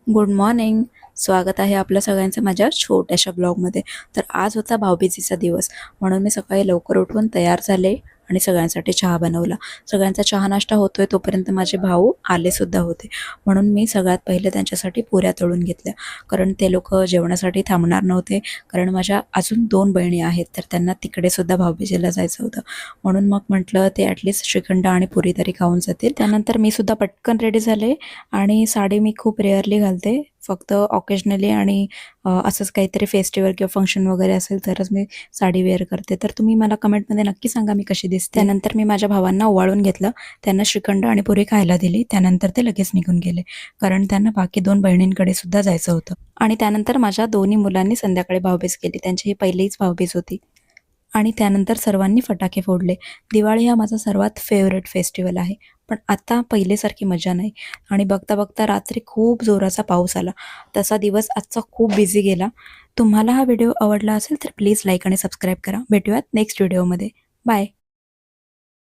Good morning. स्वागत आहे आपल्या सगळ्यांचं माझ्या छोट्याशा ब्लॉगमध्ये. तर आज होता भाऊबीजेचा दिवस, म्हणून मी सकाळी लवकर उठून तयार झाले आणि सगळ्यांसाठी चहा बनवला. सगळ्यांचा चहा नाश्ता होतोय तोपर्यंत माझे भाऊ आलेसुद्धा होते, म्हणून मी सगळ्यात पहिले त्यांच्यासाठी पुऱ्या तळून घेतल्या. कारण ते लोक जेवणासाठी थांबणार नव्हते, कारण माझ्या अजून 2 बहिणी आहेत, तर त्यांना तिकडेसुद्धा भाऊबीजेला जायचं होतं. म्हणून मग म्हटलं ते ॲटलिस्ट श्रीखंड आणि पुरी तरी खाऊन जातील. त्यानंतर मी सुद्धा पटकन रेडी झाले आणि साडी मी खूप रेअरली घालते, फक्त ऑकेजनली आणि असंच काहीतरी फेस्टिवल किंवा फंक्शन वगैरे असेल तरच मी साडी वेअर करते. तर तुम्ही मला कमेंटमध्ये नक्की सांगा मी कशी दिसते. त्यानंतर मी माझ्या भावांना ओवाळून घेतलं, त्यांना श्रीखंड आणि पुरी खायला दिली. त्यानंतर ते लगेच निघून गेले, कारण त्यांना बाकी 2 बहिणींकडे सुद्धा जायचं होतं. आणि त्यानंतर माझ्या दोन्ही मुलांनी संध्याकाळी भाऊबीज केली. त्यांची ही पहिलीच भाऊबीज होती. आणि त्यानंतर सर्वांनी फटाके फोडले. दिवाळी हा माझा सर्वात फेवरेट फेस्टिवल आहे. पण आता पहिलेसारखी मजा नाही. आणि बघता बघता रात्री खूप जोराचा पाऊस आला. तसा दिवस आजचा खूप बिझी गेला. तुम्हाला हा व्हिडिओ आवडला असेल तर प्लीज लाईक आणि सबस्क्राईब करा. भेटूयात नेक्स्ट व्हिडिओमध्ये. बाय.